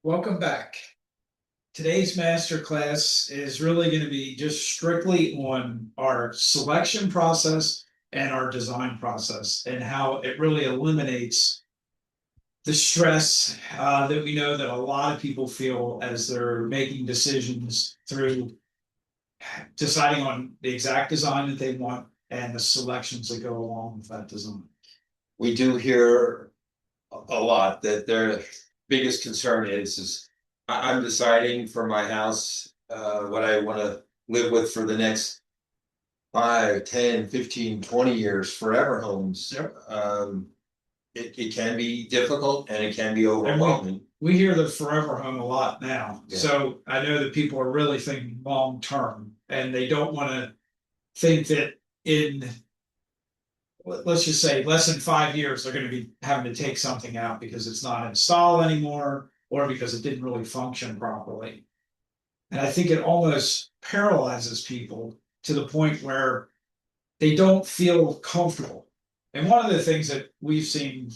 Welcome back. Today's masterclass is really going to be just strictly on our selection process and our design process and how it really eliminates the stress that we know that a lot of people feel as they're making decisions through deciding on the exact design that they want and the selections that go along with that design. We do hear a lot that their biggest concern is I'm deciding for my house what I want to live with for the next 5, 10, 15, 20 years, forever homes. Yep. It can be difficult and it can be overwhelming. We hear the forever home a lot now. Yeah. So I know that people are really thinking long term and they don't want to think that in, let's just say, less than 5 years, they're going to be having to take something out because it's not installed anymore or because it didn't really function properly. And I think it almost paralyzes people to the point where they don't feel comfortable. And one of the things that we've seen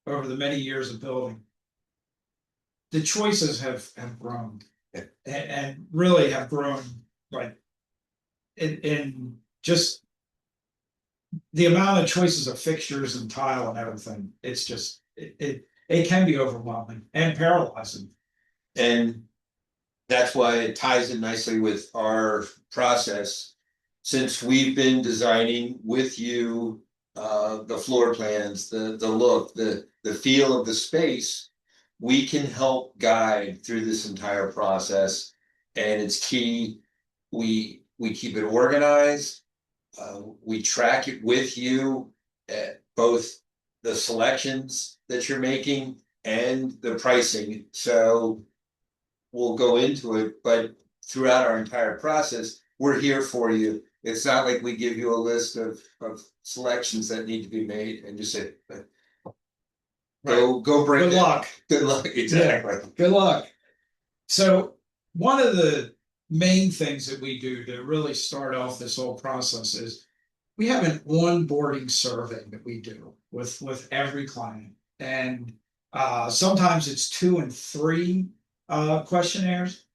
over the many years of building, the choices have grown and really have grown like in just the amount of choices of fixtures and tile and everything. It's just it can be overwhelming and paralyzing. And that's why it ties in nicely with our process. Since we've been designing with you the floor plans, the look, the feel of the space, we can help guide through this entire process. And it's key. We keep it organized. We track it with you at both the selections that you're making and the pricing. So we'll go into it, but throughout our entire process, we're here for you. It's not like we give you a list of selections that need to be made and just say, go bring Good luck. Good luck. Exactly. Yeah, good luck. So one of the main things that we do to really start off this whole process is we have an onboarding survey that we do with every client. And sometimes it's 2 and 3 questionnaires.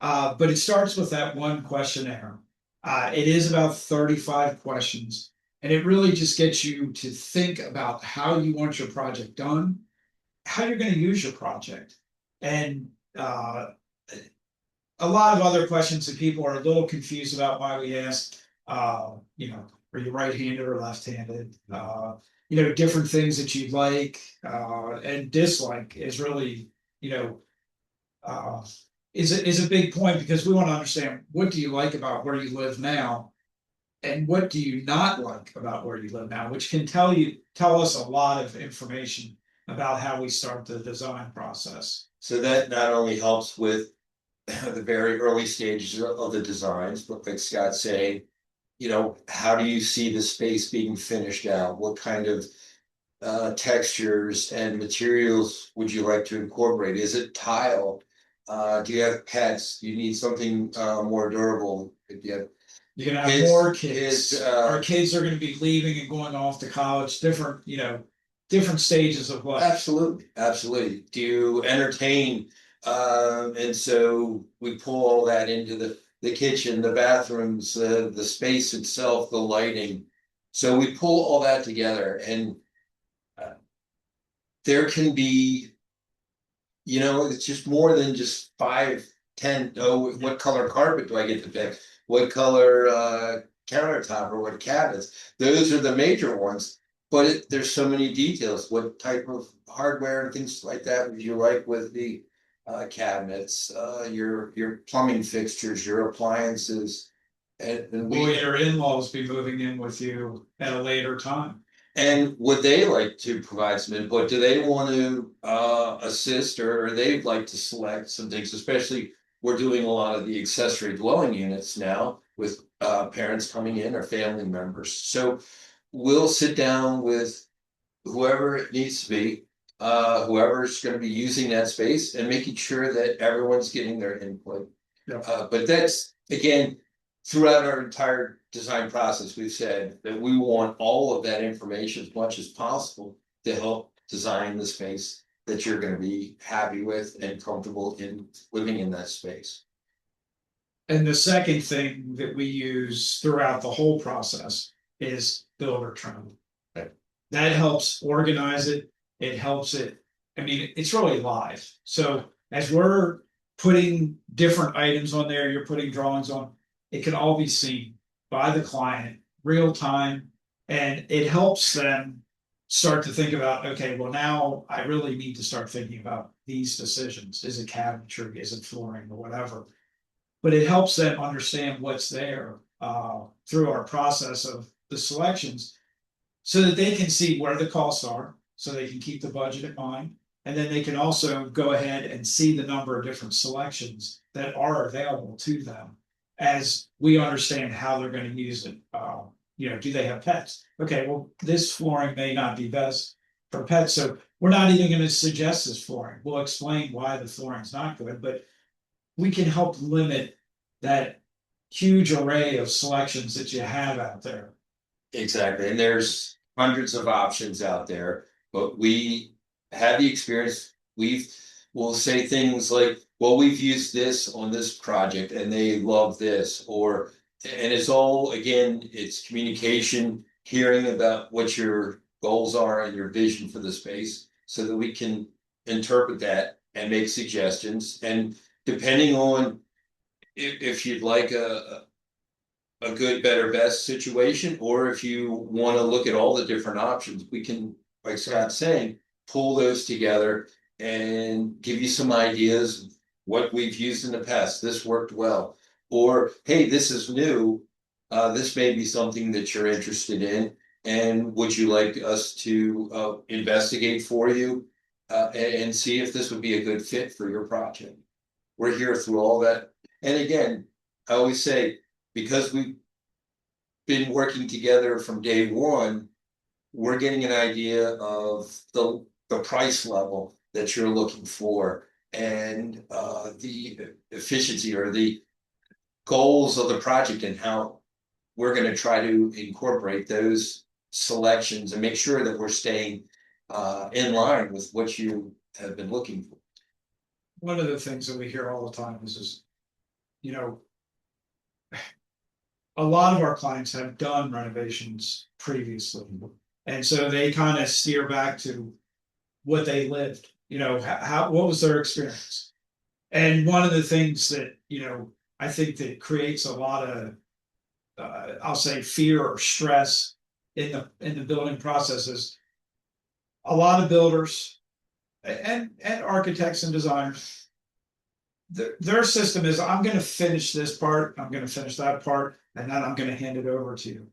But it starts with that one questionnaire. It is about 35 questions, and it really just gets you to think about how you want your project done, how you're going to use your project, and a lot of other questions that people are a little confused about why we ask. Are you right-handed or left-handed? Different things that you like and dislike is really, is a big point because we want to understand what do you like about where you live now and what do you not like about where you live now, which can tell us a lot of information about how we start the design process. So that not only helps with the very early stages of the designs, but like Scott's saying, how do you see the space being finished out? What kind of textures and materials would you like to incorporate? Is it tile? Do you have pets? Do you need something more durable? You're gonna have more kids. Our kids are gonna be leaving and going off to college, different stages of life. Absolutely, absolutely. Do you entertain? And so we pull all that into the kitchen, the bathrooms, the space itself, the lighting. So we pull all that together, and there can be, it's just more than just 5, 10. Oh, what color carpet do I get to pick? What color countertop or what cabinets? Those are the major ones. But there's so many details. What type of hardware and things like that would you like with the cabinets, your plumbing fixtures, your appliances, and will your in-laws be moving in with you at a later time? And would they like to provide some input? Do they want to assist, or they'd like to select some things? Especially, we're doing a lot of the accessory dwelling units now with parents coming in or family members. So we'll sit down with whoever it needs to be, whoever's going to be using that space, and making sure that everyone's getting their input. Yep. But that's, again, throughout our entire design process, we've said that we want all of that information as much as possible to help design the space that you're gonna be happy with and comfortable in living in that space. And the second thing that we use throughout the whole process is Buildertrend. Right. That helps organize it. It helps it. I mean, it's really live. So as we're putting different items on there, you're putting drawings on, it can all be seen by the client real time. And it helps them start to think about, okay, well, now I really need to start thinking about these decisions. Is it cabinetry? Is it flooring or whatever? But it helps them understand what's there through our process of the selections so that they can see where the costs are, so they can keep the budget in mind. And then they can also go ahead and see the number of different selections that are available to them as we understand how they're going to use it. Do they have pets? Okay, well, this flooring may not be best for pets. So we're not even going to suggest this flooring. We'll explain why the flooring's not good, but we can help limit that huge array of selections that you have out there. Exactly, and there's hundreds of options out there, but we have the experience. We'll say things like, well, we've used this on this project and they love this, and it's all, again, it's communication, hearing about what your goals are and your vision for the space so that we can interpret that and make suggestions. And depending on if you'd like a good, better, best situation, or if you want to look at all the different options, we can, like Scott's saying, pull those together and give you some ideas of what we've used in the past. This worked well. Or, hey, this is new. This may be something that you're interested in. And would you like us to investigate for you and see if this would be a good fit for your project? We're here through all that. And again, I always say, because we've been working together from day one, we're getting an idea of the price level that you're looking for and the efficiency or the goals of the project and how we're going to try to incorporate those selections and make sure that we're staying in line with what you have been looking for. One of the things that we hear all the time is a lot of our clients have done renovations previously. And so they kind of steer back to what they lived, what was their experience? And one of the things that, I think that creates a lot of, I'll say, fear or stress in the building process is a lot of builders and architects and designers, their system is, I'm going to finish this part, I'm going to finish that part, and then I'm going to hand it over to you.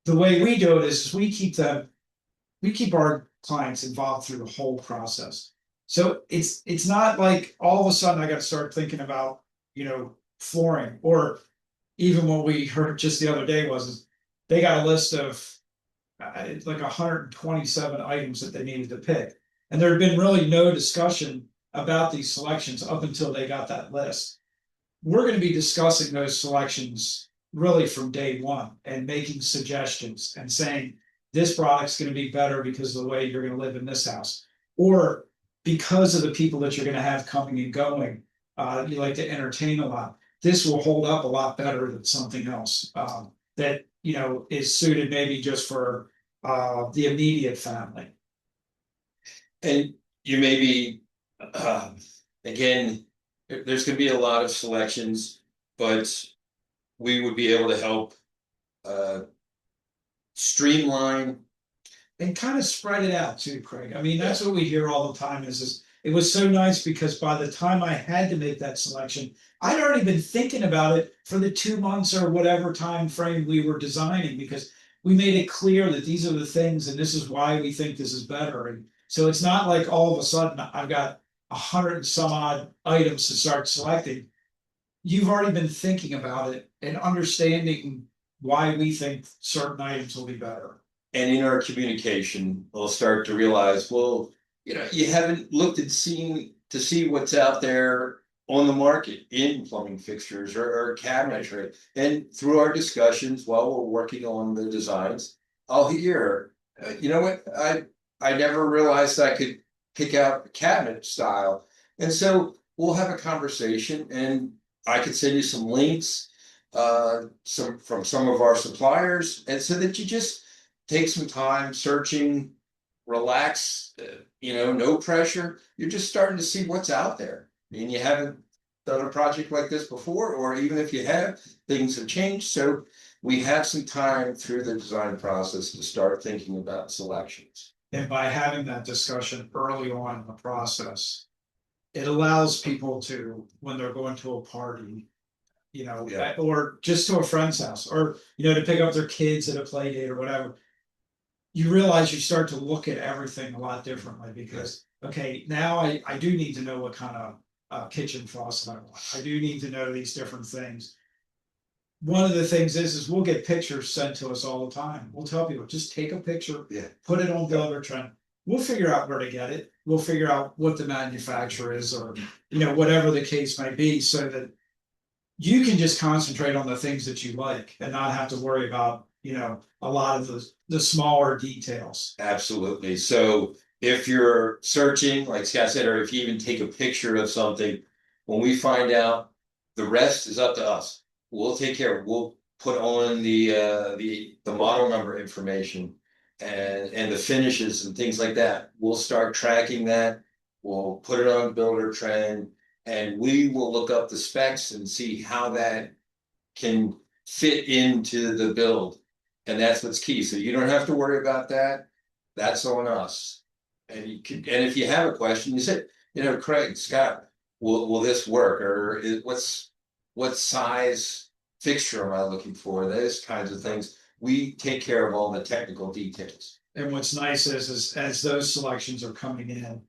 The way we do it is we keep our clients involved through the whole process. So it's not like all of a sudden I got to start thinking about, flooring, or even what we heard just the other day was they got a list of like 127 items that they needed to pick. And there had been really no discussion about these selections up until they got that list. We're going to be discussing those selections really from day one and making suggestions and saying, this product's going to be better because of the way you're going to live in this house, or because of the people that you're going to have coming and going. You like to entertain a lot. This will hold up a lot better than something else that is suited maybe just for the immediate family. And you may be, again, there's going to be a lot of selections, but we would be able to help streamline and kind of spread it out too, Craig. I mean, that's what we hear all the time is it was so nice because by the time I had to make that selection, I'd already been thinking about it for the 2 months or whatever time frame we were designing, because we made it clear that these are the things and this is why we think this is better. And so it's not like all of a sudden I've got 100 and some odd items to start selecting. You've already been thinking about it and understanding why we think certain items will be better. And in our communication, we'll start to realize, well, you haven't looked and seen to see what's out there on the market in plumbing fixtures or cabinetry. And through our discussions while we're working on the designs, I'll hear, you know what, I never realized I could pick out a cabinet style. And so we'll have a conversation, and I could send you some links, some from some of our suppliers, and so that you just take some time searching, relax, no pressure. You're just starting to see what's out there, and you haven't done a project like this before, or even if you have, things have changed. So we have some time through the design process to start thinking about selections. And by having that discussion early on in the process, it allows people to, when they're going to a party, Yeah. or just to a friend's house, or, to pick up their kids at a play date or whatever. You realize you start to look at everything a lot differently because, okay, now I do need to know what kind of kitchen faucet I want. I do need to know these different things. One of the things is we'll get pictures sent to us all the time. We'll tell people, just take a picture, Yeah. put it on Buildertrend. We'll figure out where to get it. We'll figure out what the manufacturer is, or whatever the case might be, so that you can just concentrate on the things that you like and not have to worry about a lot of the smaller details. Absolutely. So if you're searching, like Scott said, or if you even take a picture of something, when we find out, the rest is up to us. We'll take care of it. We'll put on the model number information and the finishes and things like that. We'll start tracking that. We'll put it on Buildertrend, and we will look up the specs and see how that can fit into the build. And that's what's key. So you don't have to worry about that. That's on us. And and if you have a question, you say, Craig, Scott, will this work? Or what size fixture am I looking for? Those kinds of things. We take care of all the technical details. And what's nice is as those selections are coming in,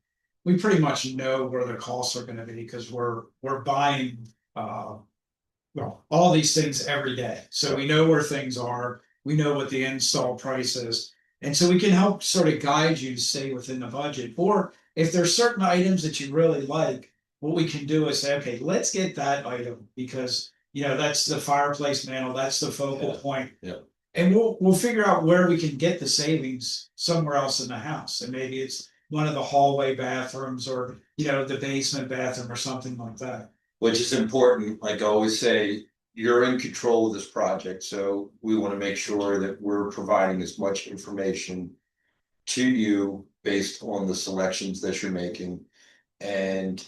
we pretty much know where the costs are going to be, because we're buying all these things every day. So we know where things are, we know what the install price is. And so we can help sort of guide you to stay within the budget. Or if there's certain items that you really like, what we can do is say, okay, let's get that item, because that's the fireplace mantle, that's the focal point. Yeah. And we'll figure out where we can get the savings somewhere else in the house. And maybe it's one of the hallway bathrooms, or the basement bathroom, or something like that. Which is important. Like I always say, you're in control of this project, so we want to make sure that we're providing as much information to you based on the selections that you're making, and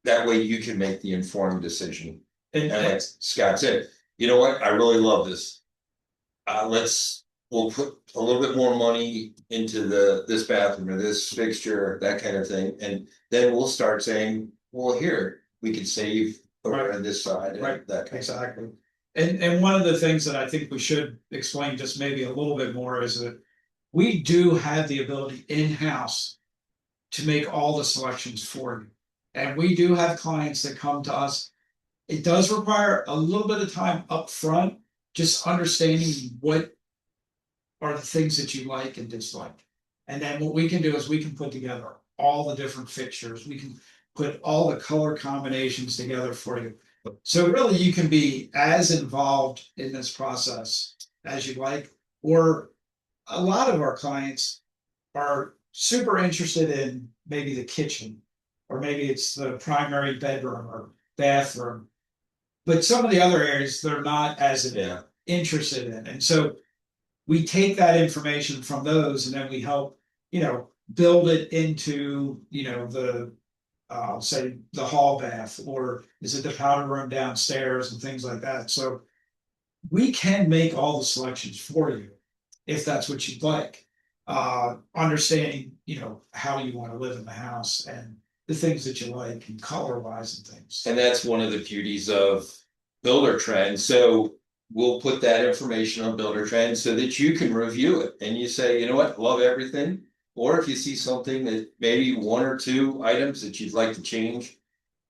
that way you can make the informed decision. And like Scott said, you know what, I really love this. We'll put a little bit more money into this bathroom or this fixture, that kind of thing, and then we'll start saying, well, here we can save over on this side, Right. That kind Exactly. And one of the things that I think we should explain just maybe a little bit more is that we do have the ability in-house to make all the selections for you. And we do have clients that come to us. It does require a little bit of time up front, just understanding what are the things that you like and dislike. And then what we can do is we can put together all the different fixtures. We can put all the color combinations together for you. So really you can be as involved in this process as you like. Or a lot of our clients are super interested in maybe the kitchen, or maybe it's the primary bedroom or bathroom. But some of the other areas they're not as interested in. And so we take that information from those, and then we help, build it into, the say the hall bath, or is it the powder room downstairs, and things like that. So we can make all the selections for you if that's what you'd like. Understanding, how you want to live in the house and the things that you like, and color wise and things. And that's one of the beauties of Buildertrend. So we'll put that information on Buildertrend so that you can review it and you say, you know what, love everything. Or if you see something that maybe one or two items that you'd like to change,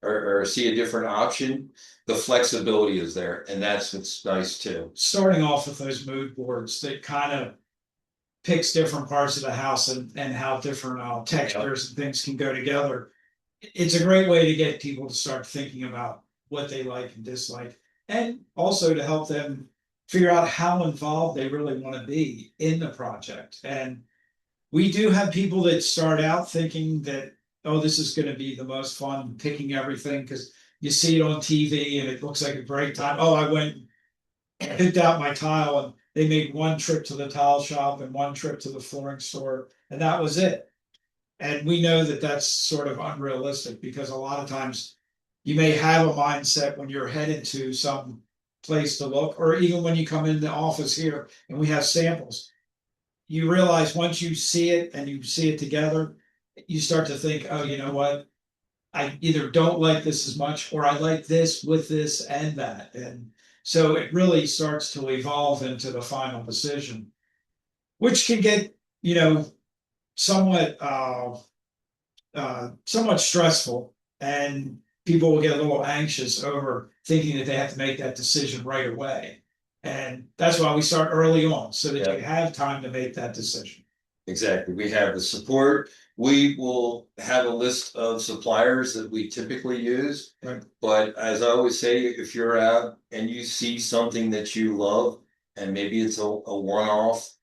or see a different option, the flexibility is there, and that's what's nice too. Starting off with those mood boards that kind of picks different parts of the house, and how different textures and things can go together. It's a great way to get people to start thinking about what they like and dislike, and also to help them figure out how involved they really want to be in the project. And We do have people that start out thinking that, oh, this is gonna be the most fun, picking everything, because you see it on TV and it looks like a great time. Oh, I went and picked out my tile and they made one trip to the tile shop and one trip to the flooring store, and that was it. And we know that that's sort of unrealistic because a lot of times you may have a mindset when you're headed to some place to look, or even when you come in the office here and we have samples, you realize once you see it and you see it together, you start to think, oh, you know what? I either don't like this as much, or I like this with this and that. And so it really starts to evolve into the final decision, which can get, you know, somewhat somewhat stressful, and people will get a little anxious over thinking that they have to make that decision right away. And that's why we start early on, so that you have time to make that decision. Exactly. We have the support. We will have a list of suppliers that we typically use. Right. But as I always say, if you're out and you see something that you love, and maybe it's a one-off,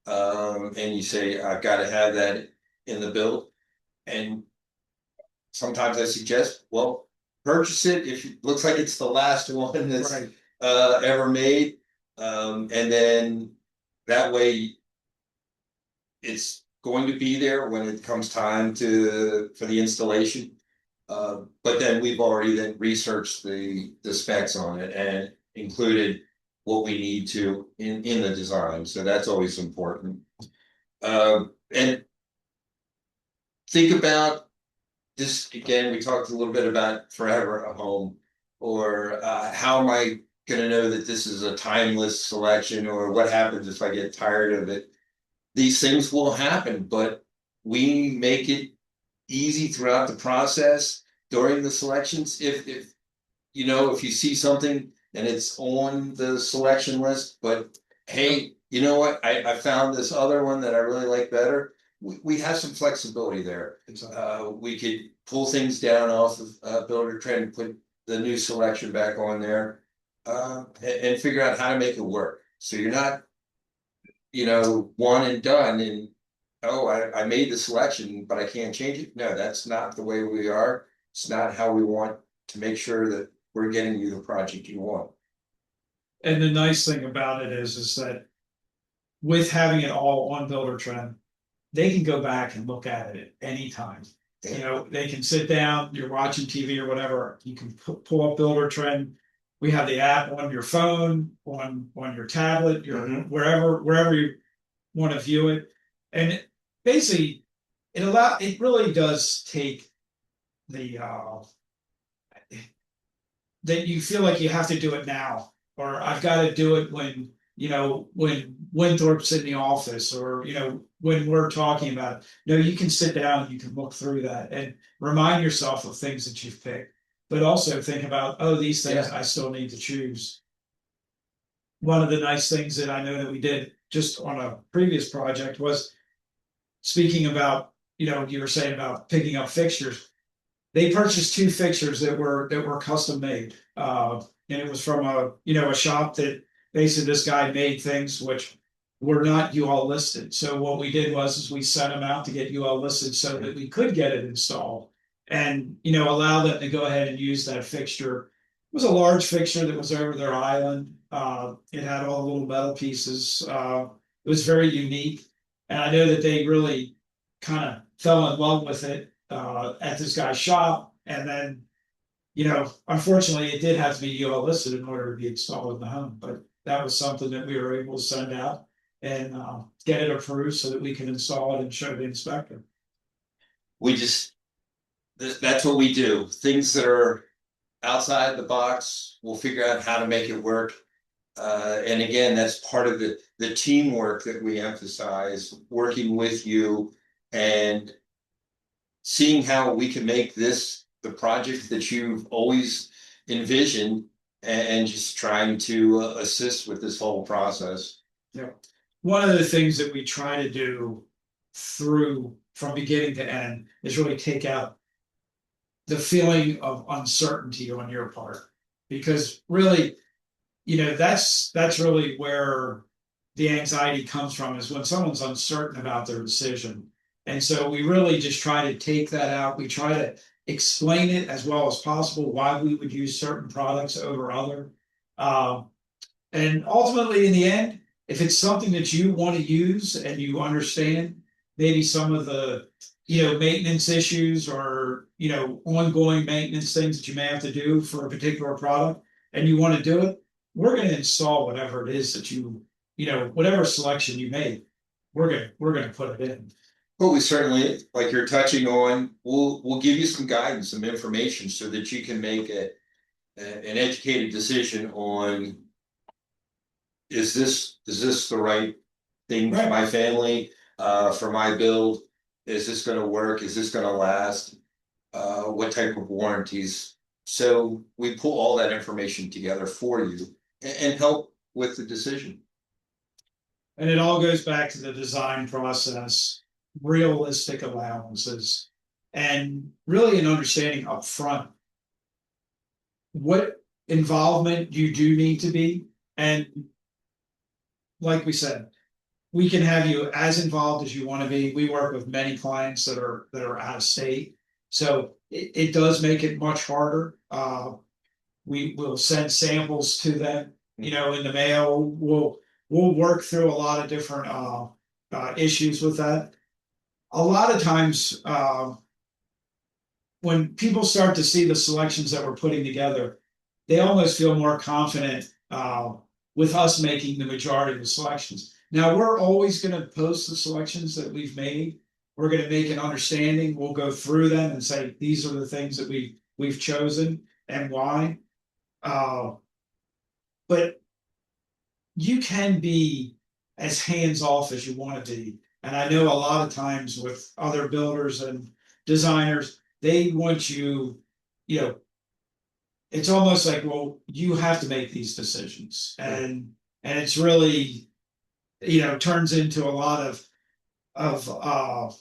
and you say, I've got to have that in the build. And sometimes I suggest, well, purchase it if it looks like it's the last one that's Right. Ever made. And then that way it's going to be there when it comes time for the installation. But then we've already then researched the specs on it and included what we need to in the design. So that's always important. And think about this again. We talked a little bit about forever a home, or how am I going to know that this is a timeless selection, or what happens if I get tired of it. These things will happen, but we make it easy throughout the process during the selections. If you know, if you see something and it's on the selection list, but hey, you know what? I found this other one that I really like better. We have some flexibility there. We could pull things down off of Buildertrend and put the new selection back on there, and figure out how to make it work. So you're not, you know, one and done, and oh, I made the selection, but I can't change it. No, that's not the way we are. It's not how we want to make sure that we're getting you the project you want. And the nice thing about it is that with having it all on Buildertrend, they can go back and look at it at any time. You know, they can sit down, you're watching TV or whatever, you can pull up Buildertrend. We have the app on your phone, on your tablet, your wherever you want to view it. And basically it really does take the that you feel like you have to do it now, or I've got to do it when, you know, when Winthrop's in the office, or, you know, when we're talking about it. No, you can sit down, you can look through that and remind yourself of things that you've picked, but also think about, oh, these things I still need to choose. One of the nice things that I know that we did just on a previous project was, speaking about, you know, you were saying about picking up fixtures. They purchased two fixtures that were custom made, and it was from a shop that basically this guy made things which were not UL listed. So what we did was we sent them out to get UL listed so that we could get it installed, and, you know, allow them to go ahead and use that fixture. It was a large fixture that was over their island. It had all the little metal pieces. It was very unique, and I know that they really kind of fell in love with it at this guy's shop. And then, you know, unfortunately, it did have to be UL listed in order to be installed in the home. But that was something that we were able to send out and get it approved so that we can install it and show the inspector. We just, that's what we do. Things that are outside the box, we'll figure out how to make it work. And again, that's part of the teamwork that we emphasize, working with you and seeing how we can make this the project that you've always envisioned, and just trying to assist with this whole process. Yeah. One of the things that we try to do through from beginning to end is really take out the feeling of uncertainty on your part, because really, you know, that's really where the anxiety comes from is when someone's uncertain about their decision. And so we really just try to take that out. We try to explain it as well as possible why we would use certain products over other. And ultimately, in the end, if it's something that you want to use and you understand maybe some of the maintenance issues or ongoing maintenance things that you may have to do for a particular product, and you want to do it, we're going to install whatever it is that whatever selection you make, we're gonna put it in. Well, we certainly, like you're touching on, we'll give you some guidance, some information so that you can make an educated decision on, is this the right thing for Right. my family, for my build? Is this gonna work? Is this gonna last? What type of warranties? So we pull all that information together for you and help with the decision. And it all goes back to the design process, realistic allowances, and really an understanding upfront what involvement you do need to be. And like we said, we can have you as involved as you want to be. We work with many clients that are out of state, so it does make it much harder. We will send samples to them, in the mail. We'll work through a lot of different issues with that. A lot of times, when people start to see the selections that we're putting together, they almost feel more confident with us making the majority of the selections. Now, we're always going to post the selections that we've made. We're going to make an understanding. We'll go through them and say, these are the things that we've chosen and why. But you can be as hands off as you want to be. And I know a lot of times with other builders and designers, they want it's almost like, well, you have to make these decisions. And it's really, turns into a lot of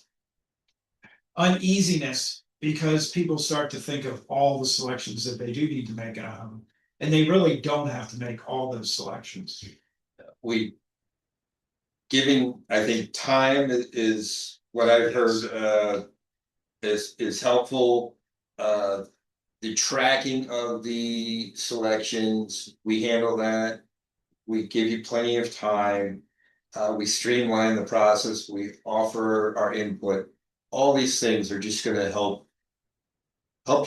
uneasiness because people start to think of all the selections that they do need to make in a home. And they really don't have to make all those selections. Giving, I think, time is what I've heard is helpful. The tracking of the selections, we handle that. We give you plenty of time. We streamline the process. We offer our input. All these things are just going to help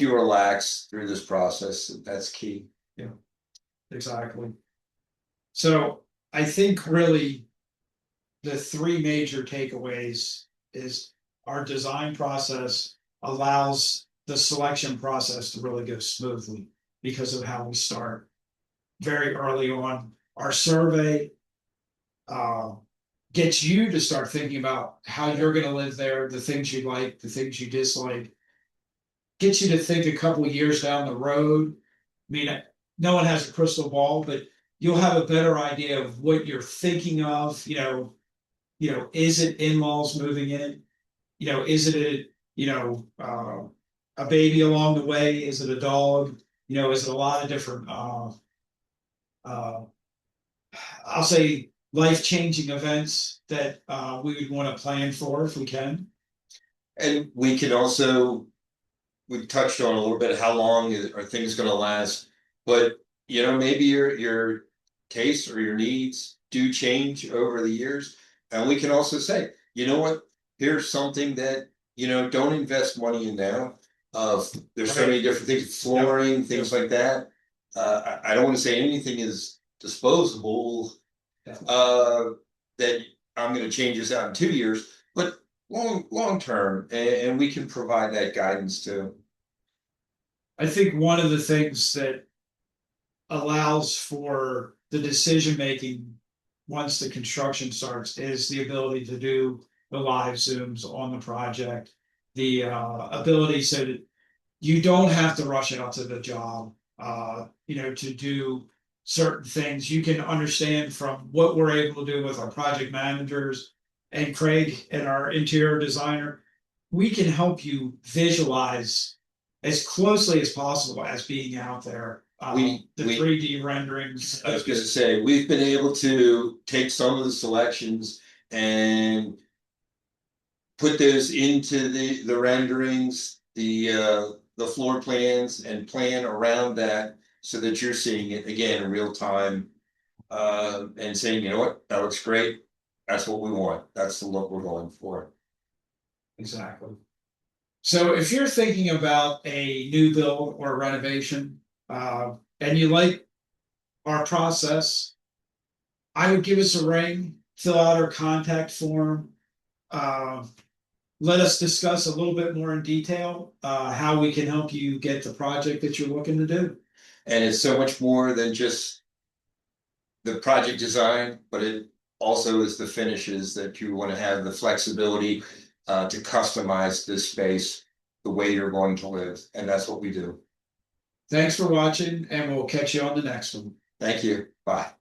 you relax through this process. That's key. Yeah, exactly. So I think really the three major takeaways is our design process allows the selection process to really go smoothly because of how we start very early on. Our survey gets you to start thinking about how you're going to live there, the things you like, the things you dislike. Gets you to think a couple of years down the road. I mean, no one has a crystal ball, but you'll have a better idea of what you're thinking of. Is it in-laws moving in? Is it a baby along the way? Is it a dog? Is it a lot of different I'll say life-changing events that we would want to plan for if we can. And we can also, we touched on a little bit how long are things going to last, but maybe your tastes or your needs do change over the years, and we can also say, what, here's something that don't invest money in now. There's so many different things, flooring, things like that. I don't want to say anything is disposable. That I'm going to change this out in 2 years, but long term, and we can provide that guidance too. I think one of the things that allows for the decision making once the construction starts is the ability to do the live Zooms on the project, the ability so that you don't have to rush out to the job, to do certain things. You can understand from what we're able to do with our project managers and Craig and our interior designer. We can help you visualize as closely as possible as being out there the we- 3D renderings. I was gonna say, we've been able to take some of the selections and put those into the renderings, the floor plans and plan around that so that you're seeing it again in real time. And saying, you know what, that looks great. That's what we want. That's the look we're going for. Exactly. So if you're thinking about a new build or renovation, and you like our process, I would give us a ring, fill out our contact form. Uh, Let us discuss a little bit more in detail, how we can help you get the project that you're looking to do. And it's so much more than just the project design, but it also is the finishes that you want to have the flexibility to customize this space the way you're going to live. And that's what we do. Thanks for watching, and we'll catch you on the next one. Thank you. Bye.